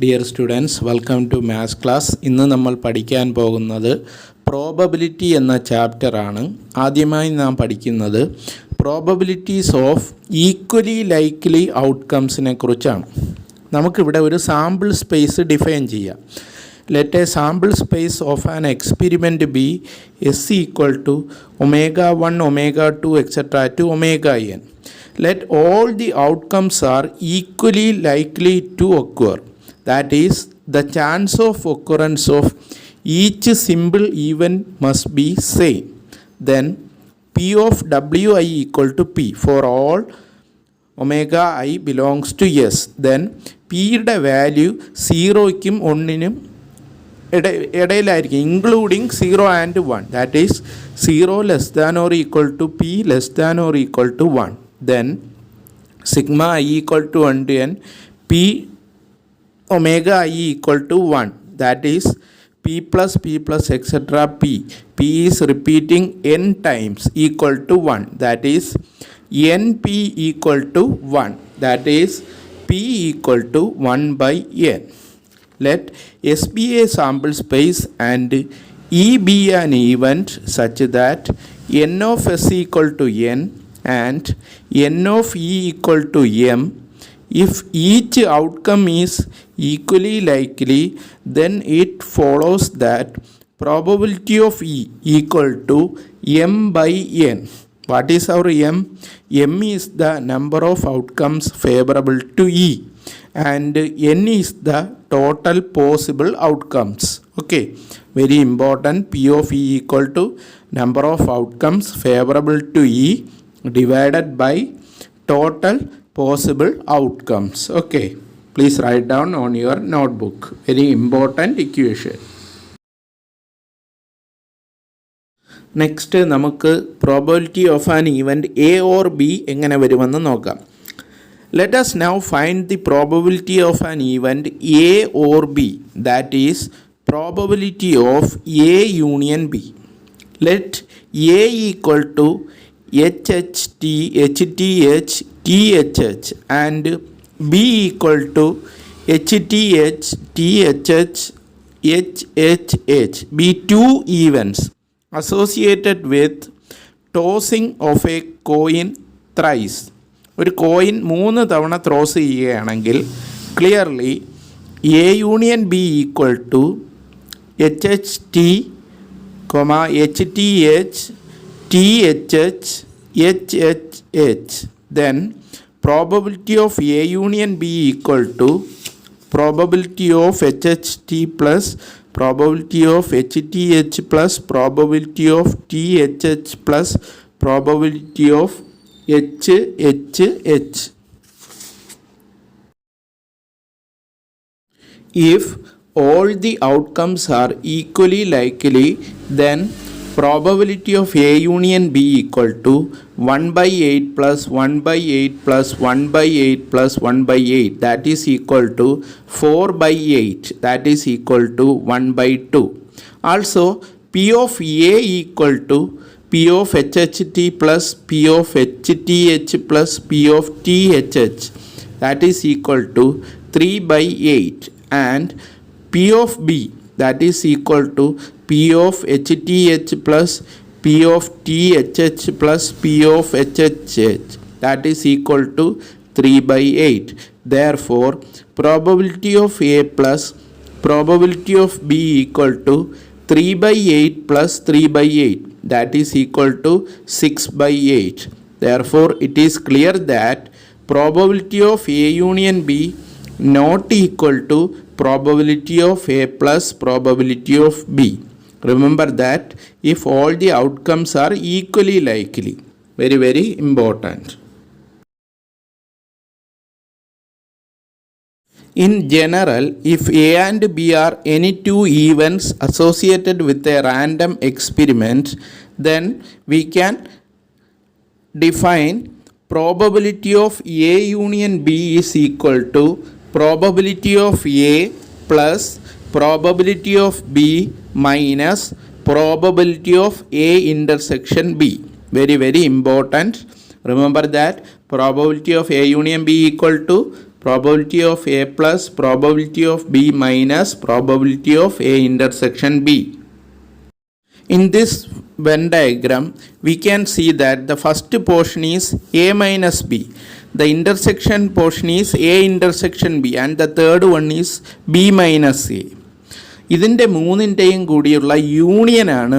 Dear students, welcome to maths class. ഇന്ന് നമ്മൾ പഠിക്കാൻ പോകുന്നത് പ്രോബബിലിറ്റി എന്ന ചാപ്റ്ററാണ്. ആദ്യമായി നാം പഠിക്കുന്നത് പ്രോബബിലിറ്റീസ് ഓഫ് ഈക്വലി ലൈക്ലി ഔട്ട്കംസിനെ കുറിച്ചാണ്. നമുക്കിവിടെ ഒരു സാമ്പിൾ സ്പേസ് ഡിഫൈൻ ചെയ്യാം. Let a sample space of an experiment be S equal to omega 1, omega 2, etc. to omega n. Let all the outcomes are equally likely to occur. That is, the chance of occurrence of each simple event must be same. Then P of Wi equal to P for all omega I belongs to S. Then P യുടെ value 0ക്കും 1നും ഇടയിലായിരിക്കും, including 0 and 1. That is 0 less than or equal to P less than or equal to 1. Then sigma I equal to 1 to n P omega I equal to 1. That is P plus etc. P is repeating n times equal to 1. That is NP equal to 1. That is P equal to 1 by n. Let S be a sample space and E be an event such that n of S equal to n and n of E equal to m. If each outcome is equally likely, then it follows that probability of E equal to m by n. What is our m? M is the number of outcomes favorable to E and n is the total possible outcomes. Okay, very important. P of E equal to number of outcomes favorable to E divided by total possible outcomes. Okay, please write down on your notebook. Very important equation. Next നമുക്ക് probability of an event A or B എങ്ങനെ വരുമെന്ന് നോക്കാം. Let us now find the probability of an event A or B, that is probability of A union B. Let A equal to HHT, HTH, THH and B equal to HTH, THH, HHH be two events associated with tossing of a coin thrice. ഒരു coin 3 തവണ throws ചെയ്യുകയാണെങ്കിൽ clearly A union B equal to HHT, HTH, THH, HHH. Then probability of A union B equal to probability of HHT plus probability of HTH plus probability of THH plus probability of HHH. If all the outcomes are equally likely, then probability of A union B equal to 1 by 8 plus 1 by 8 plus 1 by 8 plus 1 by 8, that is equal to 4 by 8, that is equal to 1 by 2. Also P of A equal to P of HHT plus P of HTH plus P of THH, that is equal to 3 by 8, and P of B, that is equal to P of HTH plus P of THH plus P of HHH, that is equal to 3 by 8. Therefore probability of A plus probability of B equal to 3 by 8 plus 3 by 8, that is equal to 6 by 8. Therefore it is clear that probability of A union B not equal to probability of A plus probability of B. Remember that if all the outcomes are equally likely. Very, very important. In general, if A and B are any two events associated with a random experiment, then we can define probability of A union B is equal to probability of A plus probability of B minus probability of A intersection B. Very, very important. Remember that probability of A union B equal to probability of A plus probability of B minus probability of A intersection B. In this Venn diagram, we can see that the first portion is A minus B. The intersection portion is A intersection B and the third one is B minus A. ഇതിൻ്റെ മൂന്നിൻ്റെയും കൂടിയുള്ള യൂണിയനാണ്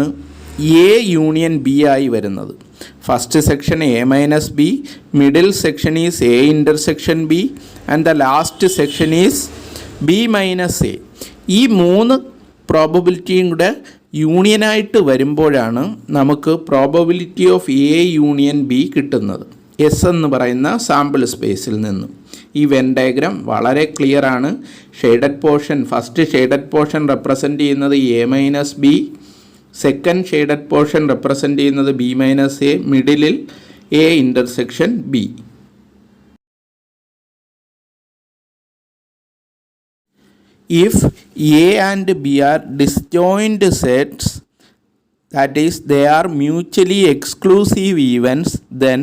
A union B ആയി വരുന്നത്. First section A minus B, middle section is A intersection B and the last section is B minus A. ഈ മൂന്ന് പ്രോബബിലിറ്റിയും കൂടെ യൂണിയനായിട്ട് വരുമ്പോഴാണ് നമുക്ക് probability of A union B കിട്ടുന്നത്, എസ് എന്ന് പറയുന്ന സാമ്പിൾ സ്പേസിൽ നിന്നും. ഈ വെൻ ഡയഗ്രാം വളരെ ക്ലിയർ ആണ്. Shaded portion, first shaded portion represent ചെയ്യുന്നത് A minus B, second shaded portion represent ചെയ്യുന്നത് ബി മൈനസ് എ, മിഡിലിൽ A intersection B. If A and B are disjoint sets, that is they are mutually exclusive events, then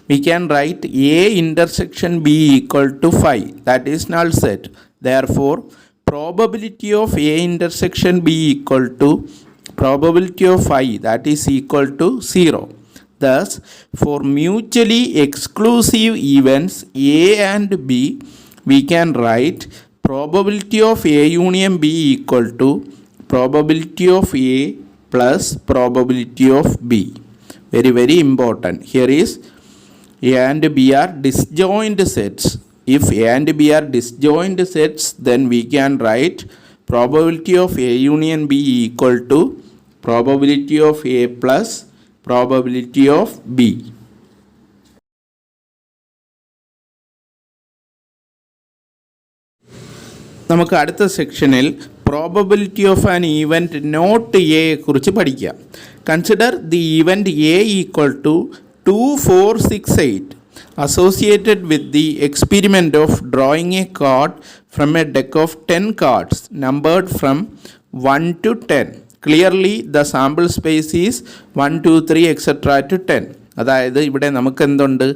we can write A intersection B equal to phi, that is null set. Therefore, probability of A intersection B equal to probability of phi, that is equal to 0. Thus, for mutually exclusive events A and B, we can write probability of A union B equal to probability of A plus probability of B. Very, very important. Here is A and B are disjoint sets. If A and B are disjoint sets, then we can write probability of A union B equal to probability of A plus probability of B. നമുക്ക് അടുത്ത സെക്ഷനിൽ probability of an event not A കുറിച്ച് പഠിക്കാം. Consider the event A equal to 2, 4, 6, 8 associated with the experiment of drawing a card from a deck of 10 cards numbered from 1 to 10. Clearly the sample space is 1, 2, 3 etc. to 10. അതായത് ഇവിടെ നമുക്ക് എന്തുണ്ട്,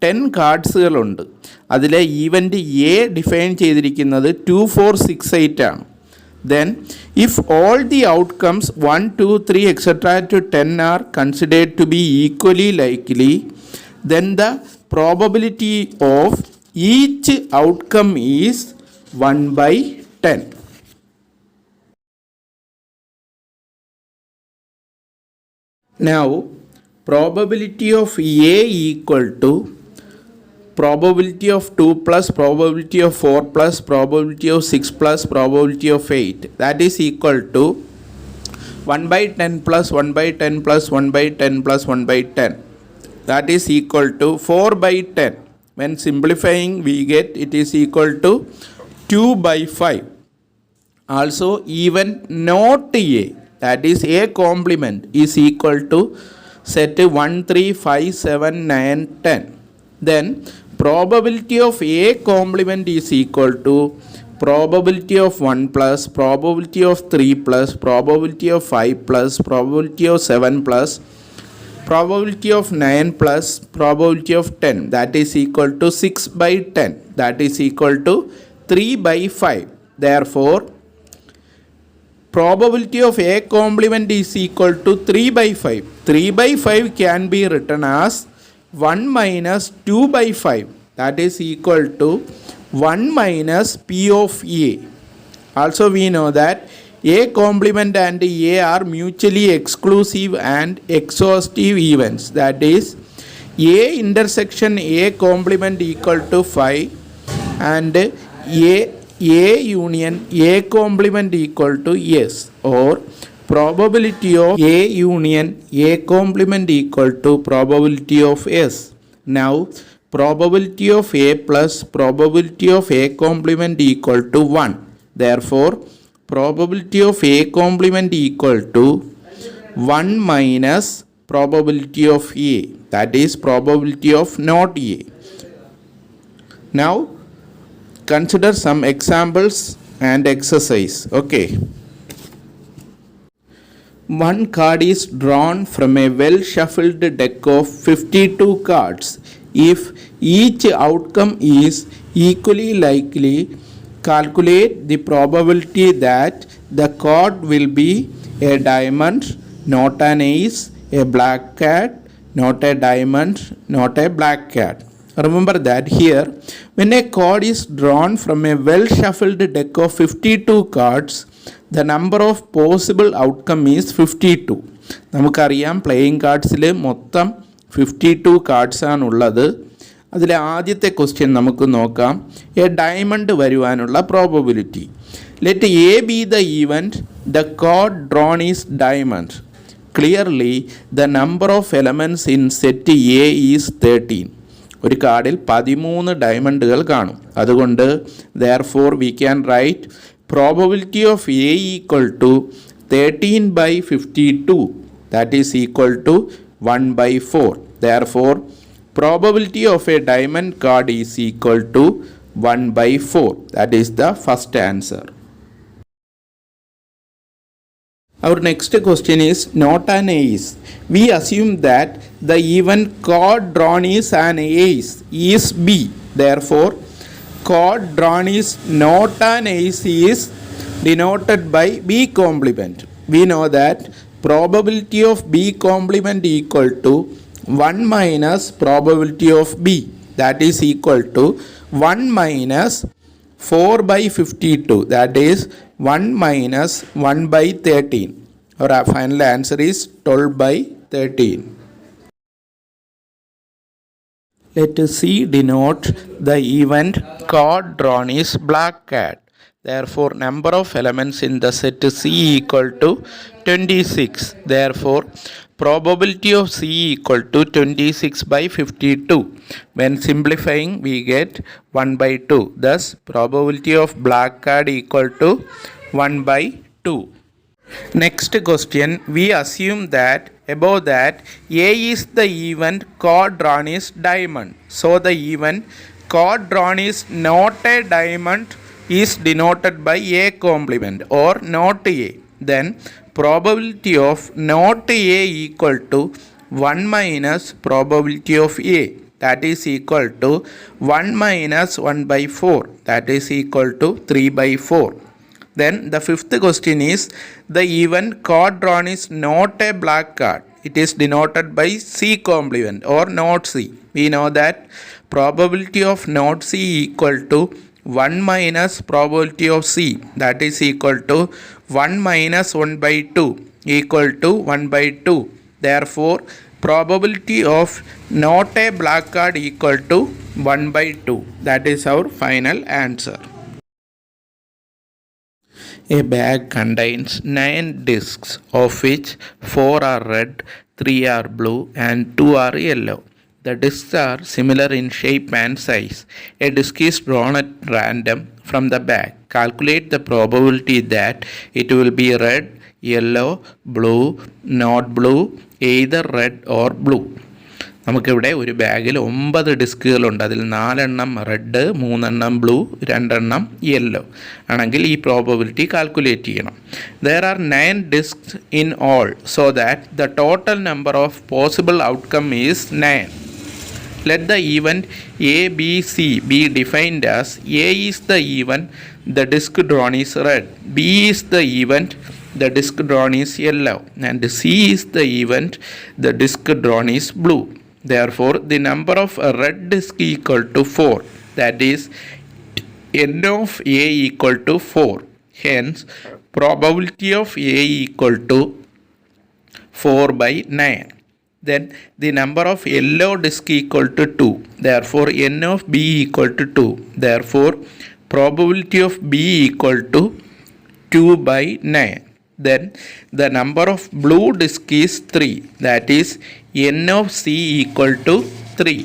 10 കാർഡ്സുകളുണ്ട്. അതിലെ event A define ചെയ്തിരിക്കുന്നത് 2, 4, 6, 8 ആണ്. Then if all the outcomes 1, 2, 3 etc. to 10 are considered to be equally likely, then the probability of each outcome is 1 by 10. Now probability of A equal to probability of 2 plus probability of 4 plus probability of 6 plus probability of 8, that is equal to 1 by 10 plus 1 by 10 plus 1 by 10 plus 1 by 10, that is equal to 4 by 10. When simplifying we get it is equal to 2 by 5. Also even not A, that is A complement, is equal to set 1, 3, 5, 7, 9, 10. Then probability of A complement is equal to probability of 1 plus probability of 3 plus probability of 5 plus probability of 7 plus probability of 9 plus probability of 10, that is equal to 6 by 10, that is equal to 3 by 5. Therefore probability of A complement is equal to 3 by 5. 3 by 5 can be written as 1 minus 2 by 5, that is equal to 1 minus P of A. Also we know that A complement and A are mutually exclusive and exhaustive events, that is A intersection A complement equal to 5 and A union A complement equal to S, or probability of A union A complement equal to probability of S. Now probability of A plus probability of A complement equal to 1. Therefore probability of A complement equal to 1 minus probability of A, that is probability of not A. Now consider some examples and exercise. Okay. One card is drawn from a well-shuffled deck of 52 cards. if each outcome is equally likely, calculate the probability that the card will be a diamond, not an ace, a black cat, not a diamond, not a black cat. Remember that here, when a card is drawn from a well-shuffled deck of 52 cards, the number of possible outcome is 52. നമുക്കറിയാം playing കാർഡ്സിൽ മൊത്തം 52 കാർഡ്സാണുള്ളത്. അതിലെ ആദ്യത്തെ question നമുക്ക് നോക്കാം. A diamond വരുവാനുള്ള probability. Let A B the event the card drone is diamond. Clearly the number of elements in set A is 13. ഒരു കാർഡിൽ 13 ഡയമണ്ടുകൾ കാണും. അതുകൊണ്ട് therefore we can write probability of A equal to 13/52, that is equal to 1/4. Therefore probability of a diamond card is equal to 1/4. That is the first answer. Our next question is not an ace. We assume that the even card drawn is an ace is B. Therefore, card drawn is not an ace is denoted by B complement. We know that probability of B complement equal to 1 minus probability of B. That is equal to 1 minus 4/52. That is 1 minus 1/13. Our final answer is 12/13. Let C denote the event card drawn is black cat. Therefore number of elements in the set C equal to 26. Therefore probability of C equal to 26/52. When simplifying we get 1/2. Thus probability of black cat equal to 1/2. Next question, we assume that above that A is the event card drawn is diamond. So the event card drawn is not a diamond is denoted by A complement or not A. Then probability of not A equal to 1 minus probability of A. That is equal to 1 minus 1/4. That is equal to 3/4. Then the fifth question is the event card drawn is not a black card. It is denoted by C complement or not C. We know that probability of not C equal to 1 minus probability of C. That is equal to 1 minus 1/2 equal to 1/2. Therefore probability of not a black card equal to 1/2. That is our final answer. A bag contains 9 discs, of which 4 are red, 3 are blue, and 2 are yellow. The discs are similar in shape and size. A disc is drawn at random from the bag. Calculate the probability that it will be red, yellow, blue, not blue, either red or blue. നമുക്കിവിടെ ഒരു ബാഗിൽ 9 ഡിസ്കുകളുണ്ട്. അതിൽ 4 red, 3 blue, 2 yellow ആണെങ്കിൽ ഈ probability calculate ചെയ്യണം. There are 9 discs in all, so that the total number of possible outcome is 9. Let the event A, B, C be defined as A is the event, the disk drawn is red, B is the event, the disk drawn is yellow, and C is the event, the disk drawn is blue. Therefore, the number of a red disk equal to 4. That is, n of A equal to 4. Hence, probability of A equal to 4/9. Then, the number of yellow disk equal to 2. Therefore, n of B equal to 2. Therefore, probability of B equal to 2/9. Then the number of blue disk is 3. That is n of C equal to 3.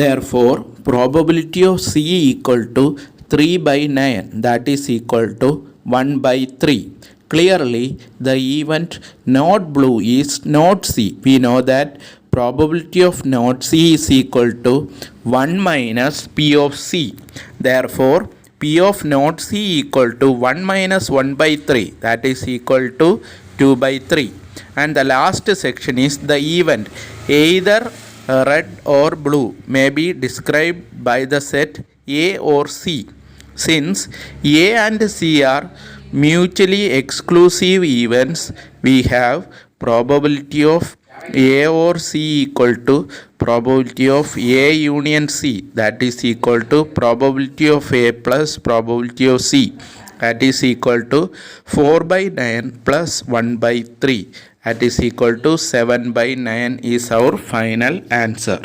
Therefore, probability of C equal to 3/9. That is equal to 1/3. Clearly, the event not blue is not C. We know that probability of not C is equal to 1 minus P of C. Therefore, P of not C equal to 1 minus 1/3. That is equal to 2 by 3. And the last section is the event. Either red or blue may be described by the set A or C. Since A and C are mutually exclusive events, we have probability of A or C equal to probability of A union C, that is equal to probability of A plus probability of C, that is equal to 4 by 9 plus 1 by 3, that is equal to 7 by 9 is our final answer.